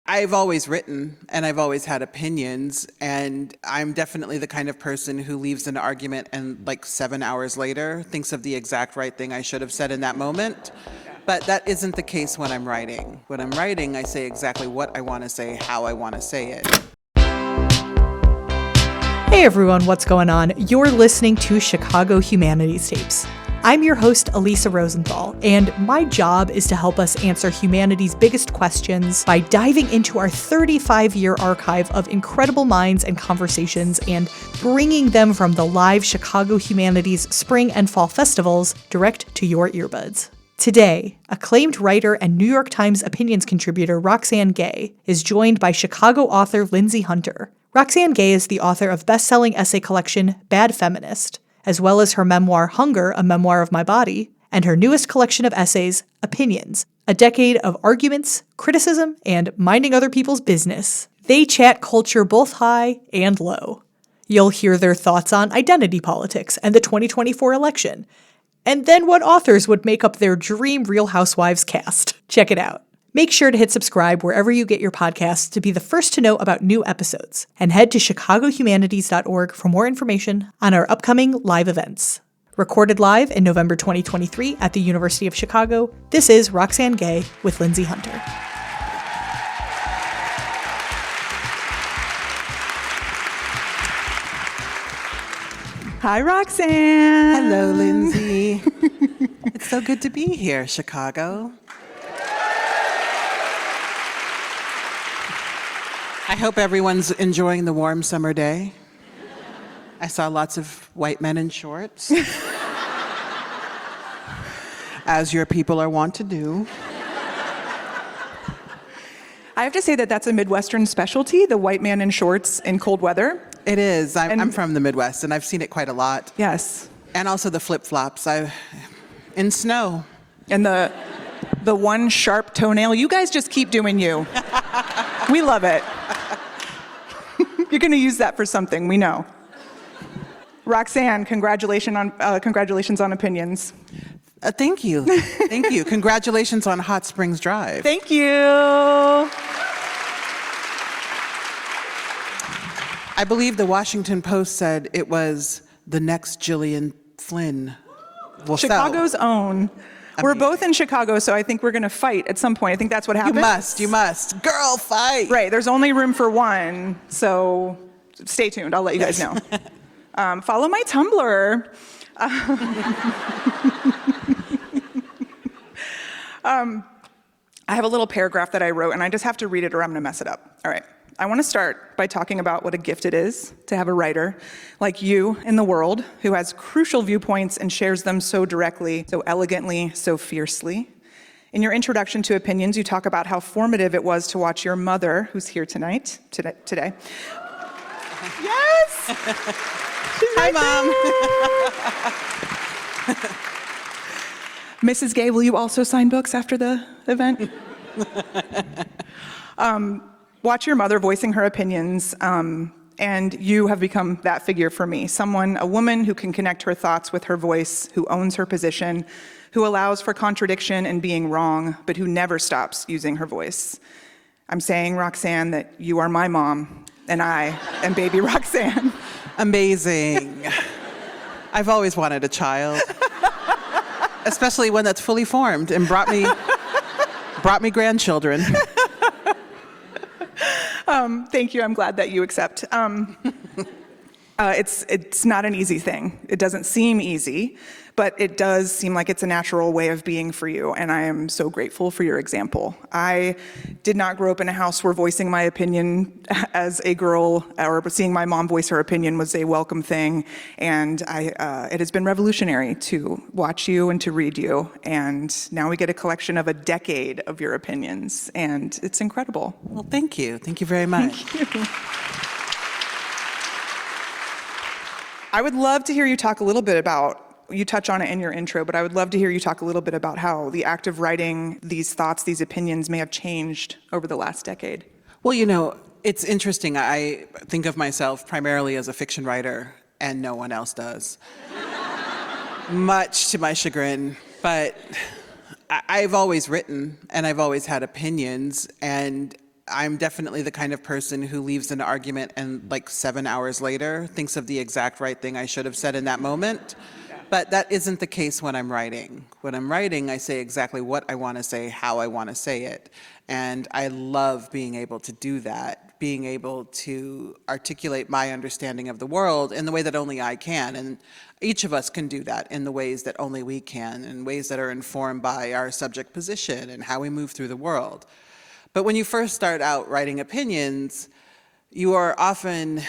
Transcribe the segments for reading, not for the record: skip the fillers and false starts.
I've always written and I've always had opinions, and I'm definitely the kind of person who leaves an argument and like 7 hours later thinks of the exact right thing I should have said in that moment. But that isn't the case when I'm writing. When I'm writing, I say exactly what I want to say, how I want to say it. Hey everyone, what's going on? You're listening to Chicago Humanities Tapes. I'm your host, Elisa Rosenthal, and my job is to help us answer humanity's biggest questions by diving into our 35-year archive of incredible minds and conversations and bringing them from the live Chicago Humanities spring and fall festivals direct to your earbuds. Today, acclaimed writer and New York Times opinions contributor Roxane Gay is joined by Chicago author Lindsay Hunter. Roxane Gay is the author of best-selling essay collection Bad Feminist, as well as her memoir Hunger, A Memoir of My Body, and her newest collection of essays, Opinions, a decade of arguments, criticism, and minding other people's business. They chat culture both high and low. You'll hear their thoughts on identity politics and the 2024 election, and then what authors would make up their dream Real Housewives cast. Check it out. Make sure to hit subscribe wherever you get your podcasts to be the first to know about new episodes, and head to chicagohumanities.org for more information on our upcoming live events. Recorded live in November 2023 at the University of Chicago, this is Roxane Gay with Lindsay Hunter. Hi, Roxane. Hello, Lindsay. It's so good to be here, Chicago. I hope everyone's enjoying the warm summer day. I saw lots of white men in shorts, as your people are wont to do. I have to say that that's a Midwestern specialty, the white man in shorts in cold weather. It is. I'm from the Midwest, and I've seen it quite a lot. Yes. And also the flip-flops in snow. And the one sharp toenail. You guys just keep doing you. We love it. You're going to use that for something, we know. Roxane, congratulations on Opinions. Thank you. Thank you. Congratulations on Hot Springs Drive. Thank you. I believe the Washington Post said it was the next Gillian Flynn. Well, Chicago's own. We're both in Chicago, so I think we're going to fight at some point. I think that's what happens. You must. Girl, fight. Right, there's only room for one, so stay tuned. I'll let you guys know. Follow my Tumblr. I have a little paragraph that I wrote, and I just have to read it or I'm going to mess it up. All right. I want to start by talking about what a gift it is to have a writer like you in the world who has crucial viewpoints and shares them so directly, so elegantly, so fiercely. In your introduction to Opinions, you talk about how formative it was to watch your mother, who's here today. Yes! Hi, Mom. Mrs. Gay, will you also sign books after the event? Watch your mother voicing her opinions, and you have become that figure for me. A woman who can connect her thoughts with her voice, who owns her position, who allows for contradiction and being wrong, but who never stops using her voice. I'm saying, Roxane, that you are my mom, and I am baby Roxane. Amazing. I've always wanted a child, especially one that's fully formed and brought me grandchildren. Thank you. I'm glad that you accept. It's not an easy thing. It doesn't seem easy, but it does seem like it's a natural way of being for you, and I am so grateful for your example. I did not grow up in a house where voicing my opinion as a girl or seeing my mom voice her opinion was a welcome thing, and it has been revolutionary to watch you and to read you, and now we get a collection of a decade of your opinions, and it's incredible. Well, thank you. Thank you very much. Thank you. I would love to hear you talk a little bit about, you touch on it in your intro, but I would love to hear you talk a little bit about how the act of writing these thoughts, these opinions may have changed over the last decade. Well, it's interesting. I think of myself primarily as a fiction writer, and no one else does. Much to my chagrin. But I've always written, and I've always had opinions, and I'm definitely the kind of person who leaves an argument and like 7 hours later thinks of the exact right thing I should have said in that moment. But that isn't the case when I'm writing. When I'm writing, I say exactly what I want to say, how I want to say it. And I love being able to do that, being able to articulate my understanding of the world in the way that only I can. And each of us can do that in the ways that only we can, in ways that are informed by our subject position and how we move through the world. But when you first start out writing opinions, you are often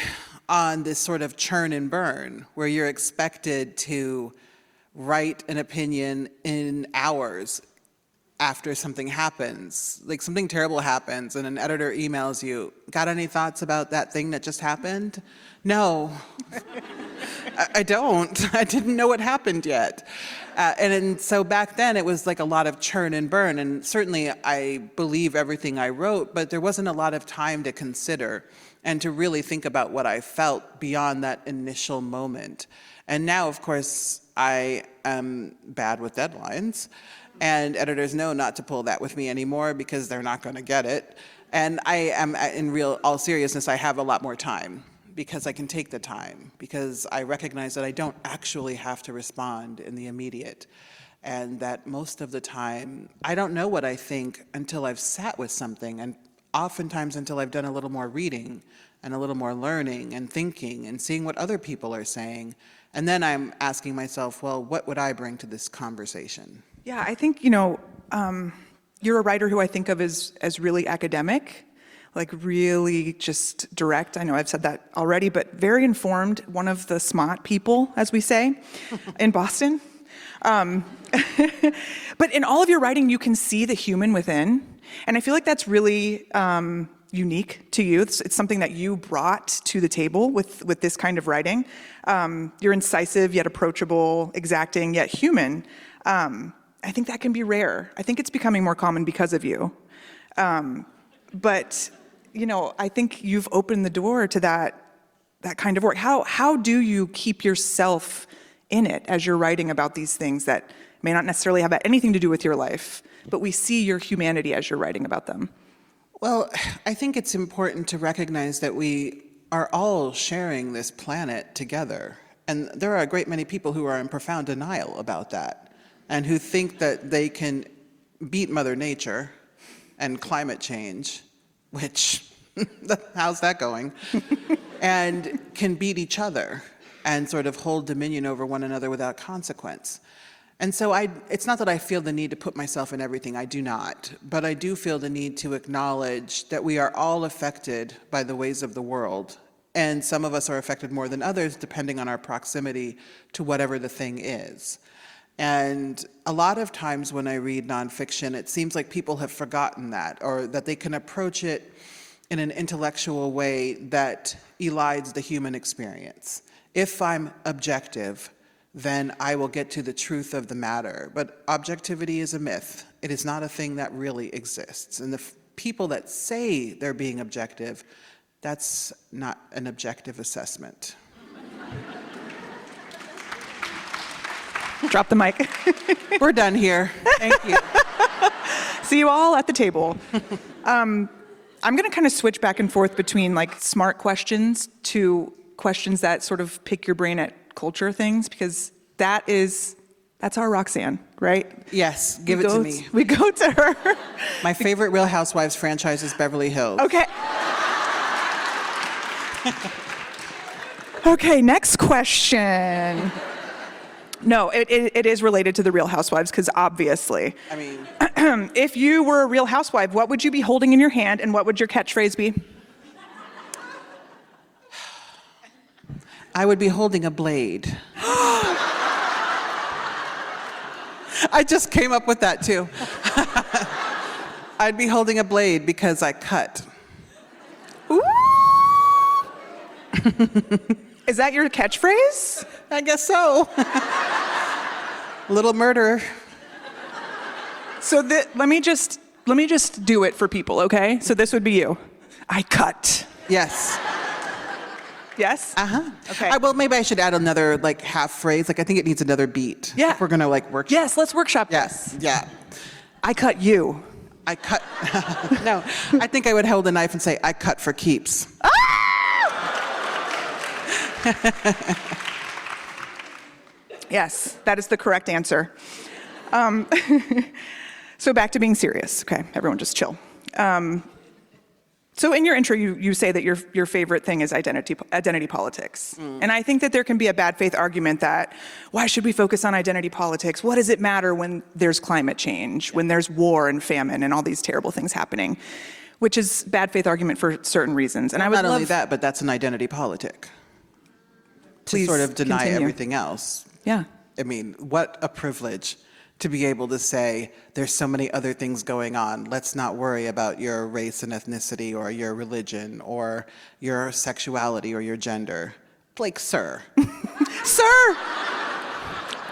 on this sort of churn and burn where you're expected to write an opinion in hours after something happens. Like something terrible happens and an editor emails you, got any thoughts about that thing that just happened? No, I don't. I didn't know what happened yet. And so back then it was like a lot of churn and burn, and certainly I believe everything I wrote, but there wasn't a lot of time to consider and to really think about what I felt beyond that initial moment. And now, of course, I am bad with deadlines, and editors know not to pull that with me anymore because they're not going to get it. And I am, in all seriousness, I have a lot more time because I can take the time, because I recognize that I don't actually have to respond in the immediate, and that most of the time, I don't know what I think until I've sat with something, and oftentimes until I've done a little more reading and a little more learning and thinking and seeing what other people are saying. And then I'm asking myself, well, what would I bring to this conversation? Yeah, I think, you're a writer who I think of as really academic, like really just direct. I know I've said that already, but very informed, one of the smart people, as we say, in Boston. But in all of your writing, you can see the human within. And I feel like that's really unique to you. It's something that you brought to the table with this kind of writing. You're incisive, yet approachable, exacting, yet human. I think that can be rare. I think it's becoming more common because of you. But, I think you've opened the door to that kind of work. How do you keep yourself in it as you're writing about these things that may not necessarily have anything to do with your life, but we see your humanity as you're writing about them? Well, I think it's important to recognize that we are all sharing this planet together. And there are a great many people who are in profound denial about that, and who think that they can beat Mother Nature and climate change, which, how's that going? And can beat each other and sort of hold dominion over one another without consequence. And so it's not that I feel the need to put myself in everything, I do not, but I do feel the need to acknowledge that we are all affected by the ways of the world, and some of us are affected more than others depending on our proximity to whatever the thing is. And a lot of times when I read nonfiction, it seems like people have forgotten that, or that they can approach it in an intellectual way that elides the human experience. If I'm objective, then I will get to the truth of the matter. But objectivity is a myth. It is not a thing that really exists. And the people that say they're being objective, that's not an objective assessment. Drop the mic. We're done here. Thank you. See you all at the table. I'm going to kind of switch back and forth between like smart questions to questions that sort of pick your brain at culture things, because that's our Roxane, right? Yes, give it to me. We go to her. My favorite Real Housewives franchise is Beverly Hills. Okay. Okay, next question. No, it is related to the Real Housewives, because obviously. I mean, if you were a Real Housewife, what would you be holding in your hand, and what would your catchphrase be? I would be holding a blade. I just came up with that too. I'd be holding a blade because I cut. Ooh. Is that your catchphrase? I guess so. Little murderer. So let me just do it for people, okay? So this would be you. I cut. Yes. Yes? Uh-huh. Okay. Well, maybe I should add another half phrase. I think it needs another beat. Yeah. If we're gonna workshop. Yes, let's workshop Yes. this. Yeah. I cut you. I cut, no, I think I would hold a knife and say, I cut for keeps. Yes, that is the correct answer. So back to being serious. Okay, everyone just chill. So in your intro, you say that your favorite thing is identity politics. And I think that there can be a bad faith argument that, why should we focus on identity politics? What does it matter when there's climate change, when there's war and famine and all these terrible things happening? Which is bad faith argument for certain reasons. And I would Not love... only that, but that's an identity politic. To Please sort of deny continue. everything else. Yeah. I mean, what a privilege to be able to say, there's so many other things going on. Let's not worry about your race and ethnicity or your religion or your sexuality or your gender. Like, sir. Sir!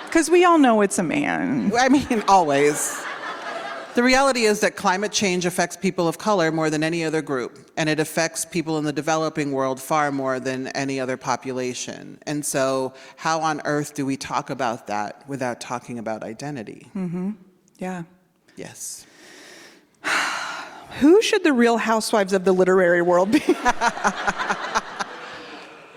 Because we all know it's a man. I mean, always. The reality is that climate change affects people of color more than any other group, and it affects people in the developing world far more than any other population. And so how on earth do we talk about that without talking about identity? Yeah. Yes. Who should the Real Housewives of the literary world be?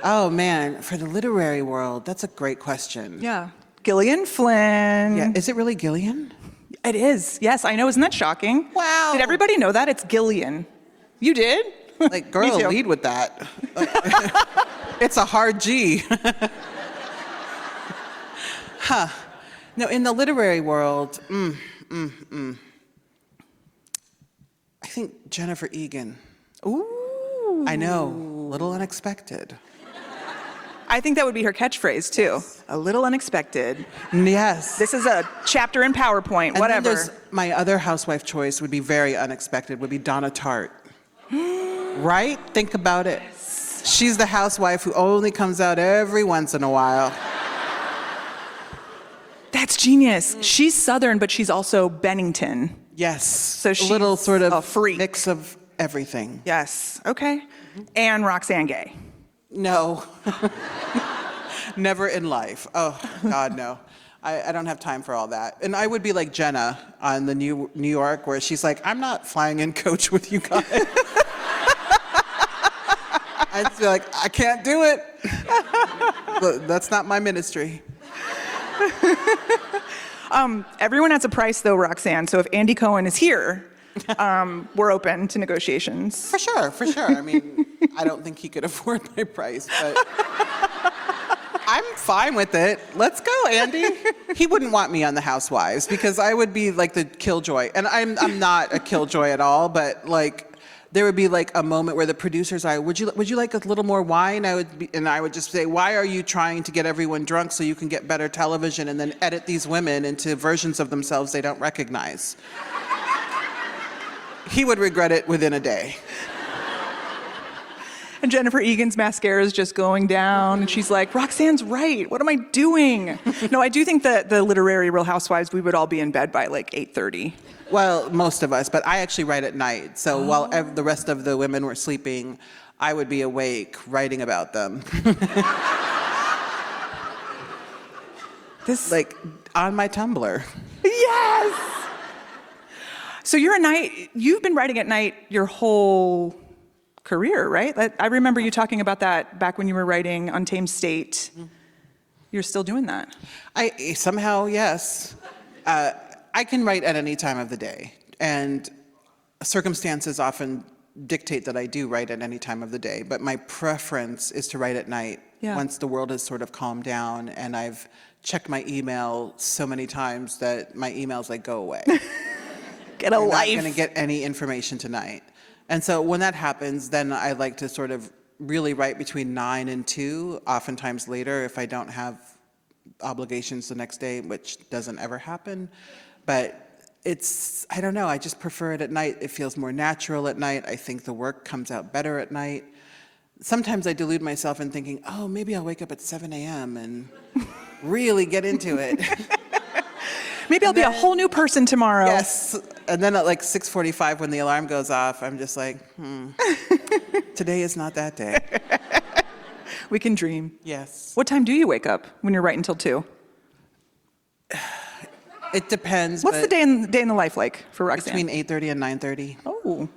Oh man, for the literary world, that's a great question. Yeah. Gillian Flynn. Yeah, is it really Gillian? It is. Yes, I know. Isn't that shocking? Wow. Did everybody know that? It's Gillian. You did? Like, girl, Me too. lead with that. It's a hard G. Huh. No, in the literary world, I think Jennifer Egan. Ooh. I know, little unexpected. I think that would be her catchphrase, too. A little unexpected. Yes. This is a chapter in PowerPoint, And whatever. then there's my other housewife choice would be very unexpected, would be Donna Tartt. Right? Think about it. She's the housewife who only comes out every once in a while. That's genius. She's Southern, but she's also Bennington. Yes. So a little she's sort of a freak. mix of everything. Yes. Okay. And Roxane Gay. No. Never in life. Oh, God, no. I don't have time for all that. And I would be like Jenna on the New York, where she's like, I'm not flying in coach with you guys. I'd be like, I can't do it. That's not my ministry. Everyone has a price, though, Roxane. So if Andy Cohen is here, we're open to negotiations. For sure, for sure. I mean, I don't think he could afford my price, but I'm fine with it. Let's go, Andy. He wouldn't want me on The Housewives because I would be like the killjoy. And I'm not a killjoy at all, but like there would be like a moment where the producers are, would you like a little more wine? I would just say, why are you trying to get everyone drunk so you can get better television and then edit these women into versions of themselves they don't recognize? He would regret it within a day. And Jennifer Egan's mascara is just going down, and she's like, Roxane's right. What am I doing? No, I do think that the literary Real Housewives, we would all be in bed by like 8:30. Well, most of us, but I actually write at night. So while the rest of the women were sleeping, I would be awake writing about them. This, Like on my Tumblr. yes! So you've been writing at night your whole career, right? I remember you talking about that back when you were writing Untamed State. You're still doing that. Somehow, yes. I can write at any time of the day, and circumstances often dictate that I do write at any time of the day, but my preference is to write at night once the world has sort of calmed down and I've checked my email so many times that my email's like, go away. Get a You're life. not going to get any information tonight. And so when that happens, then I like to sort of really write between 9 and 2, oftentimes later if I don't have obligations the next day, which doesn't ever happen. But I don't know, I just prefer it at night. It feels more natural at night. I think the work comes out better at night. Sometimes I delude myself in thinking, oh, maybe I'll wake up at 7 a.m. and really get into it. Maybe I'll be a whole new person tomorrow. Yes, and then at like 6:45 when the alarm goes off, I'm just like, today is not that day. We can dream. Yes. What time do you wake up when you're writing till 2? It depends. What's but the day in the life like for Roxane? between 8:30 and 9:30. Oh,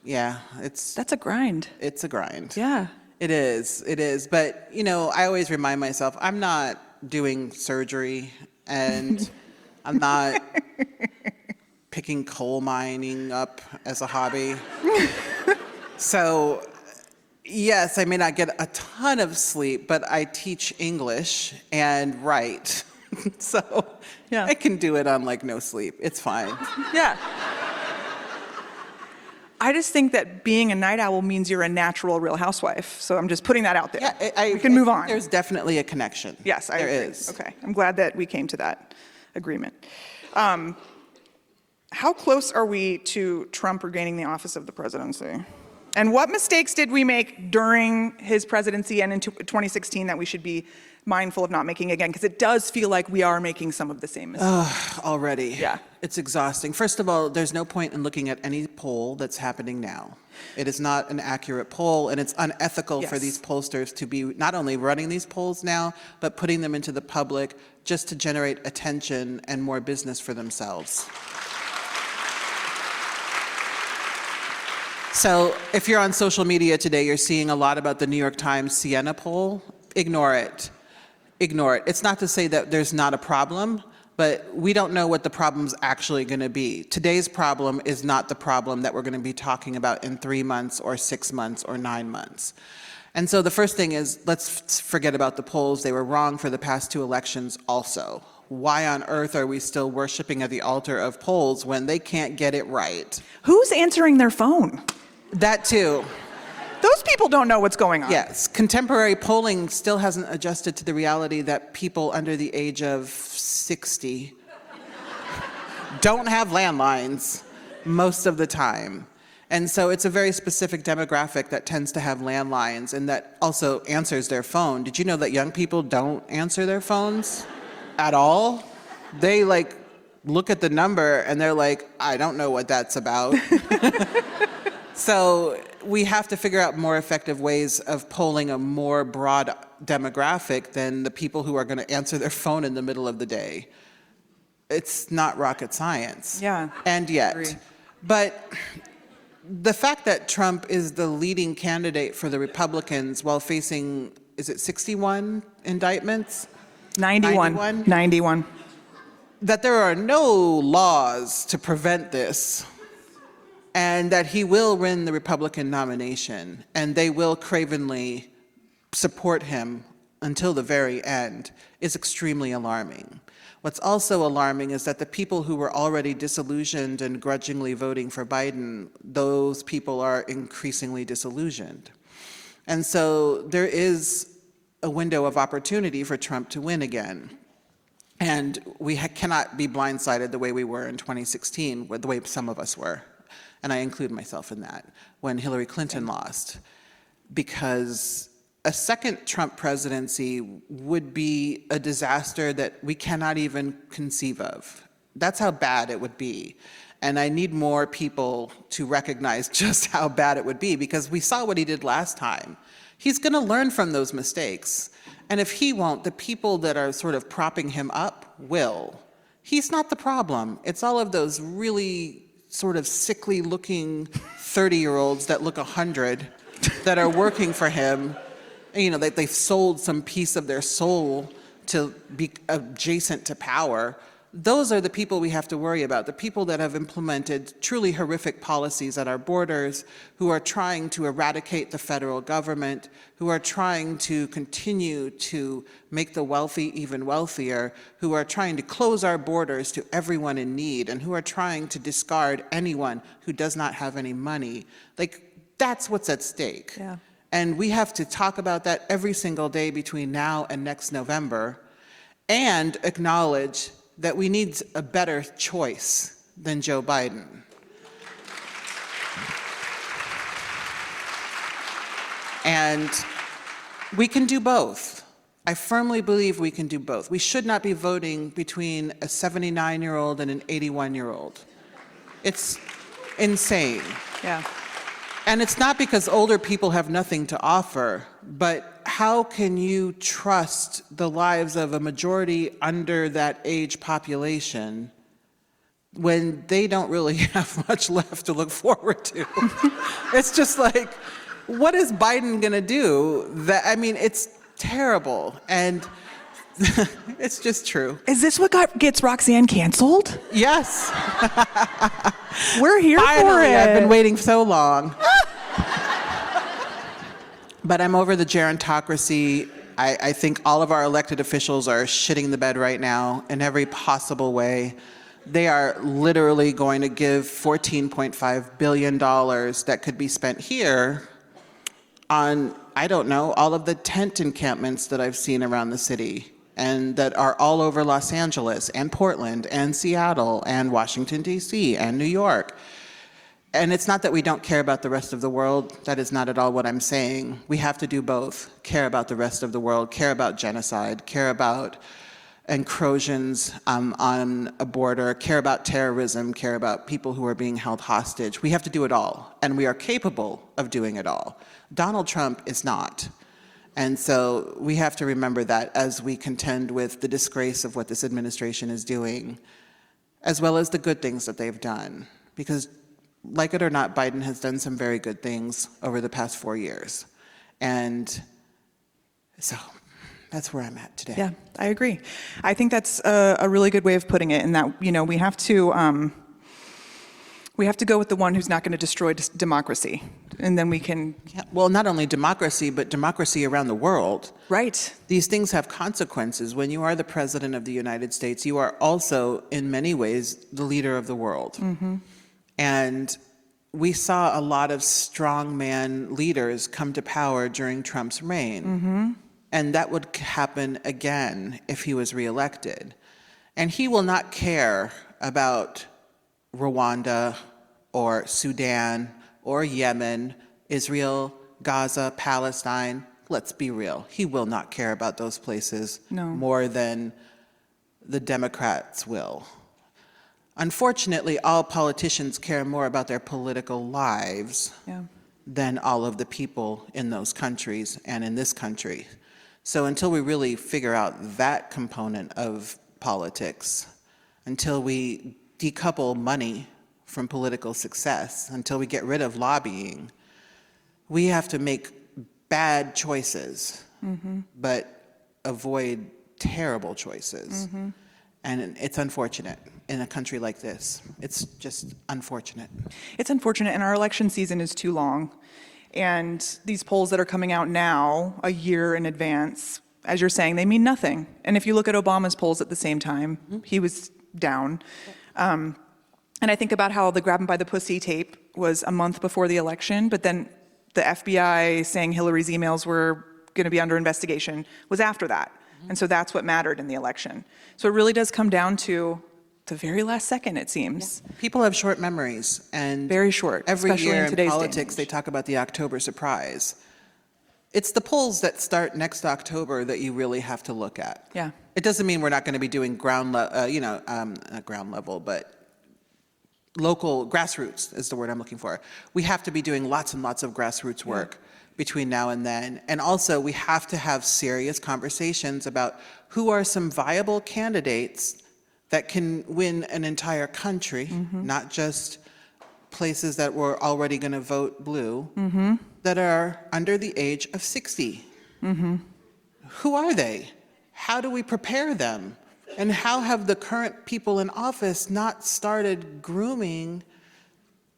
Yeah, that's a grind. it's a grind. Yeah. It is. But, I always remind myself, I'm not doing surgery and I'm not picking coal mining up as a hobby. So, yes, I may not get a ton of sleep, but I teach English and write. So, Yeah. I can do it on no sleep. It's fine. Yeah. I just think that being a night owl means you're a natural Real Housewife. So I'm just putting that out there. Yeah, we can move on. There's definitely a connection. Yes, I agree. There is. Okay, I'm glad that we came to that agreement. How close are we to Trump regaining the office of the presidency? And what mistakes did we make during his presidency and in 2016 that we should be mindful of not making again? Because it does feel like we are making some of the same mistakes. Already. Yeah. It's exhausting. First of all, there's no point in looking at any poll that's happening now. It is not an accurate poll, and it's unethical for Yes. these pollsters to be not only running these polls now, but putting them into the public just to generate attention and more business for themselves. So if you're on social media today, you're seeing a lot about the New York Times Siena poll. Ignore it. Ignore it. It's not to say that there's not a problem, but we don't know what the problem's actually going to be. Today's problem is not the problem that we're going to be talking about in 3 months or 6 months or 9 months. And so the first thing is, let's forget about the polls. They were wrong for the past 2 elections also. Why on earth are we still worshiping at the altar of polls when they can't get it right? Who's answering their phone? That too. Those people don't know what's going on. Yes, contemporary polling still hasn't adjusted to the reality that people under the age of 60 don't have landlines most of the time. And so it's a very specific demographic that tends to have landlines and that also answers their phone. Did you know that young people don't answer their phones at all? They look at the number and they're like, I don't know what that's about. So we have to figure out more effective ways of polling a more broad demographic than the people who are going to answer their phone in the middle of the day. It's not rocket science. Yeah. And yet. Agree. But the fact that Trump is the leading candidate for the Republicans while facing, is it 61 indictments? 91. 91. That there are no laws to prevent this, and that he will win the Republican nomination, and they will cravenly support him until the very end, is extremely alarming. What's also alarming is that the people who were already disillusioned and grudgingly voting for Biden, those people are increasingly disillusioned. And so there is a window of opportunity for Trump to win again. And we cannot be blindsided the way we were in 2016, the way some of us were. And I include myself in that, when Hillary Clinton lost. Because a second Trump presidency would be a disaster that we cannot even conceive of. That's how bad it would be. And I need more people to recognize just how bad it would be, because we saw what he did last time. He's going to learn from those mistakes. And if he won't, the people that are sort of propping him up will. He's not the problem. It's all of those really sort of sickly looking 30-year-olds that look 100 that are working for him. They've sold some piece of their soul to be adjacent to power. Those are the people we have to worry about, the people that have implemented truly horrific policies at our borders, who are trying to eradicate the federal government, who are trying to continue to make the wealthy even wealthier, who are trying to close our borders to everyone in need, and who are trying to discard anyone who does not have any money. That's what's at stake. Yeah. And we have to talk about that every single day between now and next November, and acknowledge that we need a better choice than Joe Biden. And we can do both. I firmly believe we can do both. We should not be voting between a 79-year-old and an 81-year-old. It's insane. Yeah. And it's not because older people have nothing to offer, but how can you trust the lives of a majority under that age population when they don't really have much left to look forward to. It's just like, what is Biden gonna do? It's terrible, and it's just true. Is this what gets Roxane canceled? Yes. We're here for Finally, it. I've been waiting so long. But I'm over the gerontocracy. I think all of our elected officials are shitting the bed right now in every possible way. They are literally going to give $14.5 billion that could be spent here on, I don't know, all of the tent encampments that I've seen around the city and that are all over Los Angeles and Portland and Seattle and Washington, D.C. and New York. And it's not that we don't care about the rest of the world. That is not at all what I'm saying. We have to do both. Care about the rest of the world, care about genocide, care about incursions on a border, care about terrorism, care about people who are being held hostage. We have to do it all, and we are capable of doing it all. Donald Trump is not. And so we have to remember that as we contend with the disgrace of what this administration is doing, as well as the good things that they've done. Because like it or not, Biden has done some very good things over the past 4 years. And so that's where I'm at today. Yeah, I agree. I think that's a really good way of putting it, in that, we have to go with the one who's not going to destroy democracy, and then we can. Yeah, well, not only democracy, but democracy around the world. Right. These things have consequences. When you are the president of the United States, you are also, in many ways, the leader of the world. Mm-hmm. And we saw a lot of strongman leaders come to power during Trump's reign. Mm-hmm. And that would happen again if he was reelected. And he will not care about Rwanda or Sudan or Yemen, Israel, Gaza, Palestine. Let's be real. He will not care about those places more than the Democrats will. Unfortunately, all politicians care more about their political lives than all of the people in those countries and in this country. So until we really figure out that component of politics, until we decouple money from political success, until we get rid of lobbying, we have to make bad choices, but avoid terrible choices. And it's unfortunate in a country like this. It's just unfortunate. It's unfortunate, and our election season is too long. And these polls that are coming out now, a year in advance, as you're saying, they mean nothing. And if you look at Obama's polls at the same time, he was down. And I think about how the grab 'em by the pussy tape was a month before the election, but then the FBI saying Hillary's emails were going to be under investigation was after that. And so that's what mattered in the election. So it really does come down to the very last second, it seems. Yeah. People have short memories, and very short, every especially year in today's politics, they talk about the October surprise. It's the polls that start next October that you really have to look at. Yeah. It doesn't mean we're not going to be doing not ground level, but local grassroots is the word I'm looking for. We have to be doing lots and lots of grassroots work between now and then. And also, we have to have serious conversations about who are some viable candidates that can win an entire country, not just places that were already going to vote blue, that are under the age of 60. Who are they? How do we prepare them? And how have the current people in office not started grooming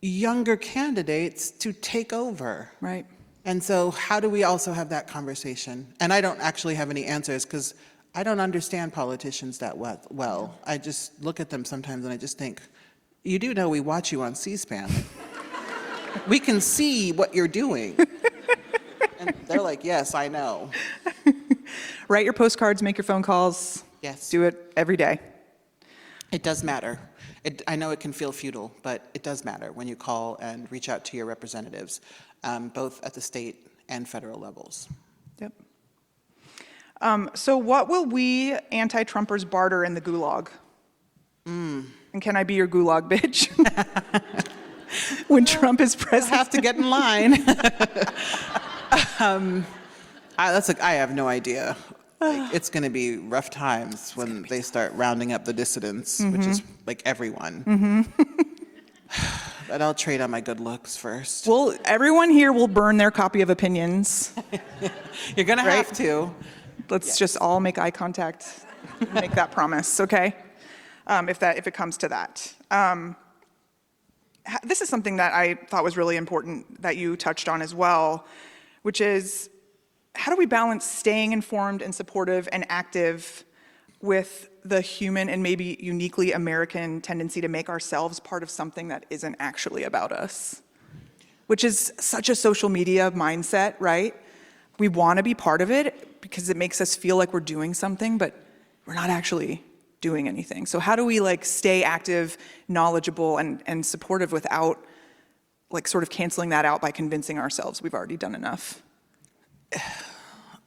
younger candidates to take over? Right. And so how do we also have that conversation? And I don't actually have any answers because I don't understand politicians that well. I just look at them sometimes and I just think, you do know we watch you on C-SPAN. We can see what you're doing. And they're like, yes, I know. Write your postcards, make your phone calls. Yes. Do it every day. It does matter. I know it can feel futile, but it does matter when you call and reach out to your representatives, both at the state and federal levels. Yep. So what will we anti-Trumpers barter in the gulag? And can I be your gulag bitch? When Trump is president? I have to get in line. I have no idea. Like, it's going to be rough times when they start rounding up the dissidents, which is like everyone. But I'll trade on my good looks first. Well, everyone here will burn their copy of Opinions. You're going to have to. Let's just all make eye contact, make that promise, okay? If it comes to that. This is something that I thought was really important that you touched on as well, which is, how do we balance staying informed and supportive and active with the human and maybe uniquely American tendency to make ourselves part of something that isn't actually about us? Which is such a social media mindset, right? We want to be part of it because it makes us feel like we're doing something, but we're not actually doing anything. So how do we stay active, knowledgeable, and supportive without sort of canceling that out by convincing ourselves we've already done enough?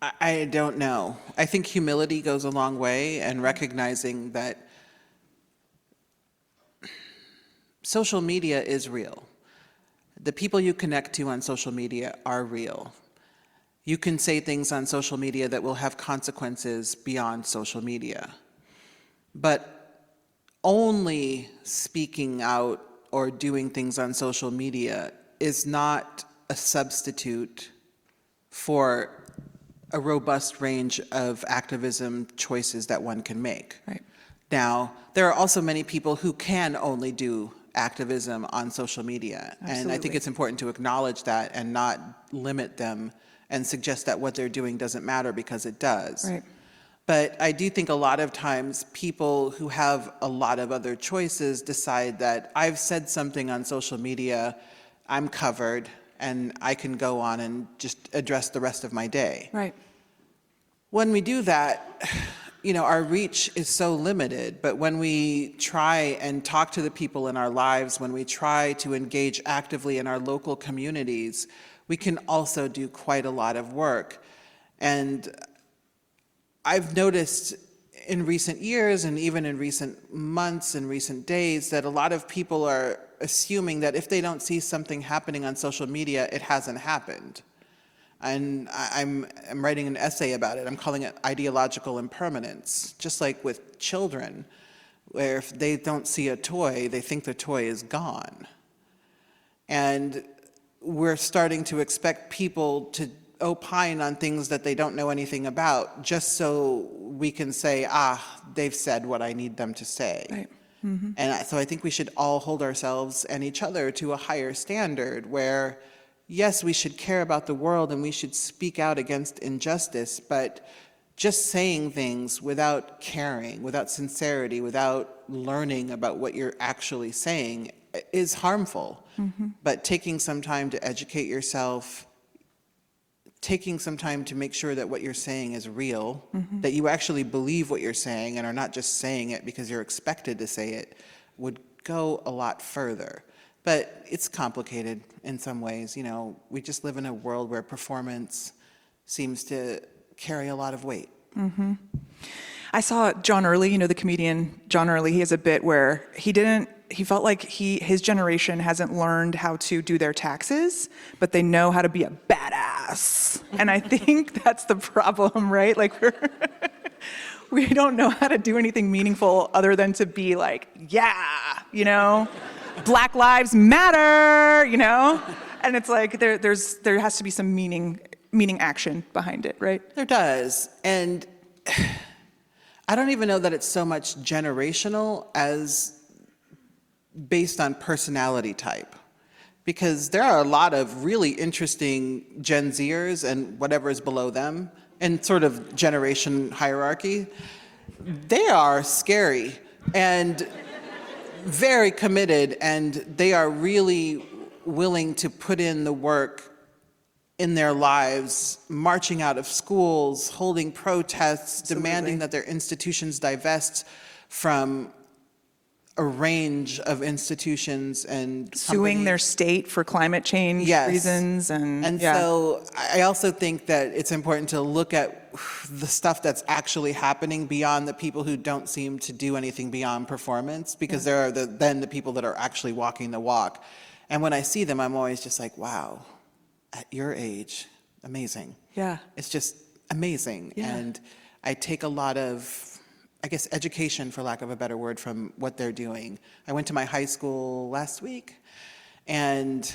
I don't know. I think humility goes a long way, and recognizing that social media is real. The people you connect to on social media are real. You can say things on social media that will have consequences beyond social media. But only speaking out or doing things on social media is not a substitute for a robust range of activism choices that one can make. Right. Now, there are also many people who can only do activism on social media. Absolutely. And I think it's important to acknowledge that and not limit them and suggest that what they're doing doesn't matter, because it does. Right. But I do think a lot of times people who have a lot of other choices decide that I've said something on social media, I'm covered, and I can go on and just address the rest of my day. Right. When we do that, our reach is so limited, but when we try and talk to the people in our lives, when we try to engage actively in our local communities, we can also do quite a lot of work. And I've noticed in recent years, and even in recent months and recent days, that a lot of people are assuming that if they don't see something happening on social media, it hasn't happened. And I'm writing an essay about it. I'm calling it ideological impermanence, just like with children, where if they don't see a toy, they think the toy is gone. And we're starting to expect people to opine on things that they don't know anything about, just so we can say, they've said what I need them to say. Right. Mm-hmm. And so I think we should all hold ourselves and each other to a higher standard where, yes, we should care about the world and we should speak out against injustice, but just saying things without caring, without sincerity, without learning about what you're actually saying is harmful. Mm-hmm. But taking some time to educate yourself, taking some time to make sure that what you're saying is real, mm-hmm. that you actually believe what you're saying and are not just saying it because you're expected to say it, would go a lot further. But it's complicated in some ways. We just live in a world where performance seems to carry a lot of weight. Mm-hmm. I saw John Early, the comedian John Early, he has a bit where he felt like his generation hasn't learned how to do their taxes, but they know how to be a badass. And I think that's the problem, right? We don't know how to do anything meaningful other than to be Black Lives Matter, And it's there has to be some meaning action behind it, right? There does. And I don't even know that it's so much generational as based on personality type, because there are a lot of really interesting Gen Zers and whatever is below them in sort of generation hierarchy. They are scary and very committed, and they are really willing to put in the work in their lives, marching out of schools, holding protests, Absolutely. Demanding that their institutions divest from a range of institutions and suing companies. their state for climate change reasons. So I also think that it's important to look at the stuff that's actually happening beyond the people who don't seem to do anything beyond performance, because there are then the people that are actually walking the walk. And when I see them, I'm always just like, wow, at your age, amazing. Yeah. It's just amazing. Yeah. And I take a lot of, I guess, education, for lack of a better word, from what they're doing. I went to my high school last week, and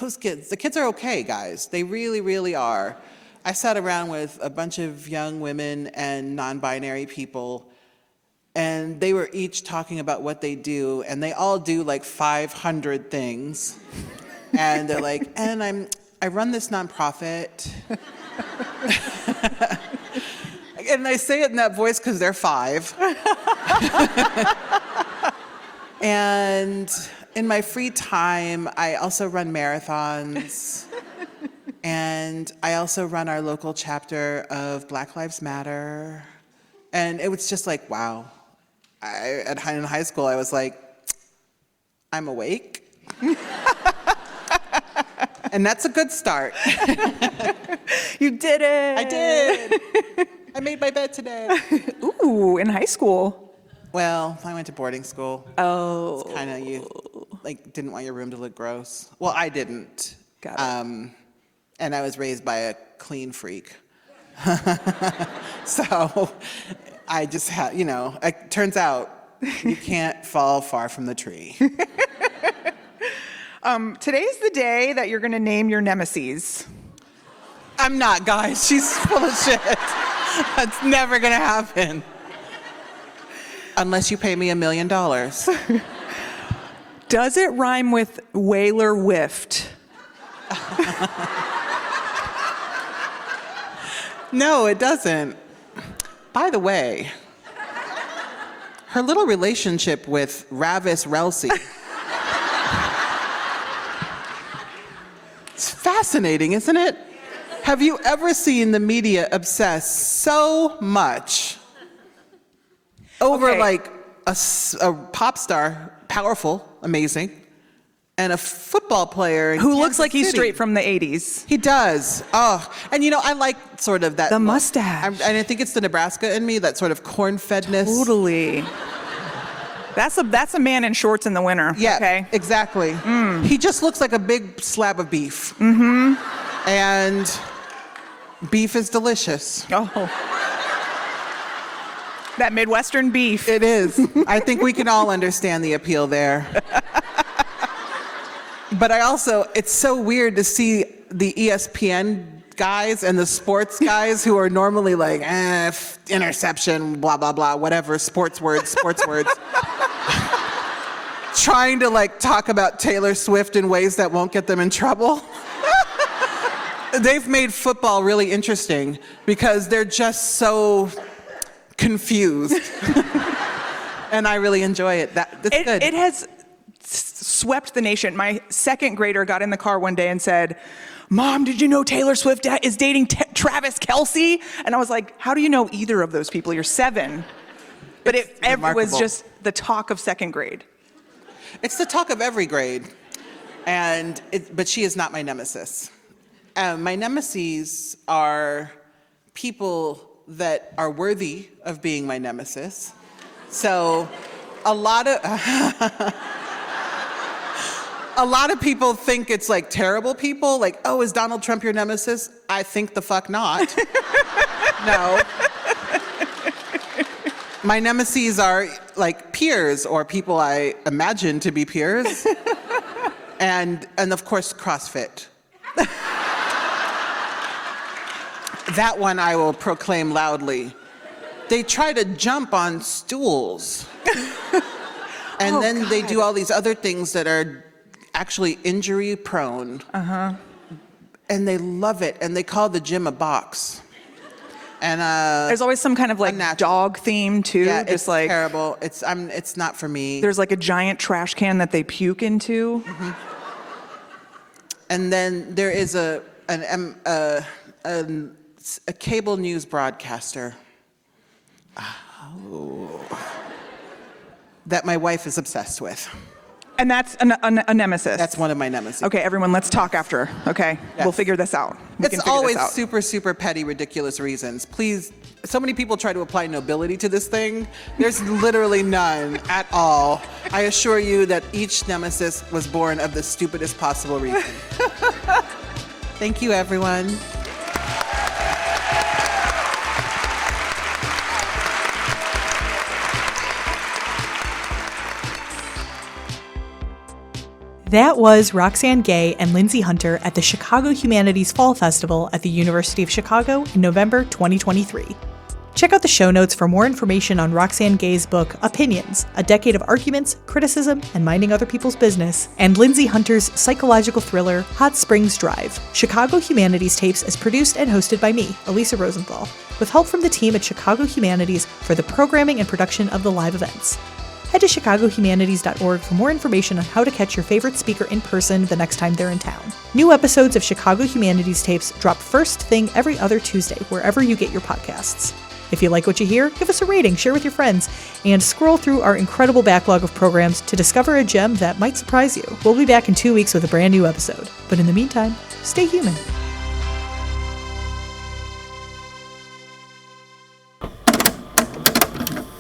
those kids, the kids are okay, guys. They really, really are. I sat around with a bunch of young women and non-binary people, and they were each talking about what they do, and they all do like 500 things. And they're like, and I run this nonprofit. And I say it in that voice because they're 5. And in my free time, I also run marathons. And I also run our local chapter of Black Lives Matter. And it was just like, wow. In high school, I was like, I'm awake. And that's a good start. You did it. I did. I made my bed today. Ooh, in high school. Well, I went to boarding school. Oh. It's kind of, you like didn't want your room to look gross. Well, I didn't. Got it. And I was raised by a clean freak. So I just had, it turns out you can't fall far from the tree. Today's the day that you're going to name your Nemesis. I'm not, guys. She's full of shit. That's never going to happen. Unless you pay me $1 million. Does it rhyme with Whaler Whiffed? No, it doesn't. By the way, her little relationship with Ravis Relsey. It's fascinating, isn't it? Have you ever seen the media obsess so much over Okay. like a pop star, powerful, amazing, and a football player in Who looks Kansas like he's City? straight from the 80s. He does. Oh, and I like sort of that. The look. mustache. And I think it's the Nebraska in me, that sort of corn-fedness. Totally. That's a man in shorts in the winter. Yeah, Okay. exactly. He just looks like a big slab of beef. Mm-hmm. And beef is delicious. Oh. That Midwestern beef. It is. I think we can all understand the appeal there. But it's so weird to see the ESPN guys and the sports guys who are normally like, interception, blah, blah, blah, whatever, sports words. Trying to talk about Taylor Swift in ways that won't get them in trouble. They've made football really interesting because they're just so confused. And I really enjoy it. That's good. It has swept the nation. My second grader got in the car one day and said, "Mom, did you know Taylor Swift is dating Travis Kelce?" And I was like, "How do you know either of those people? You're 7." But it was remarkable. just the talk of second grade. It's the talk of every grade. But she is not my nemesis. My nemeses are people that are worthy of being my nemesis. So a lot of people think it's like terrible people, like, oh, is Donald Trump your nemesis? I think the fuck not. No. My nemeses are like peers or people I imagine to be peers. And of course, CrossFit. That one I will proclaim loudly. They try to jump on stools. And then they do all these other things that are actually injury prone. Uh-huh. And they love it, and they call the gym a box. And There's always some kind of unnatural. dog theme too. Yeah, just it's terrible. It's not for me. There's a giant trash can that they puke into. Mm-hmm. And then there is a cable news broadcaster that my wife is obsessed with. And that's a nemesis. That's one of my nemesis. Okay, everyone, let's talk after. Okay, Yes. We'll figure this out. We can It's figure always this out. super, super petty, ridiculous reasons. Please, so many people try to apply nobility to this thing. There's literally none at all. I assure you that each nemesis was born of the stupidest possible reason. Thank you, everyone. That was Roxane Gay and Lindsay Hunter at the Chicago Humanities Fall Festival at the University of Chicago in November 2023. Check out the show notes for more information on Roxane Gay's book, Opinions, A Decade of Arguments, Criticism, and Minding Other People's Business, and Lindsay Hunter's psychological thriller, Hot Springs Drive. Chicago Humanities Tapes is produced and hosted by me, Elisa Rosenthal, with help from the team at Chicago Humanities for the programming and production of the live events. Head to chicagohumanities.org for more information on how to catch your favorite speaker in person the next time they're in town. New episodes of Chicago Humanities Tapes drop first thing every other Tuesday, wherever you get your podcasts. If you like what you hear, give us a rating, share with your friends, and scroll through our incredible backlog of programs to discover a gem that might surprise you. We'll be back in 2 weeks with a brand new episode. But in the meantime, stay human.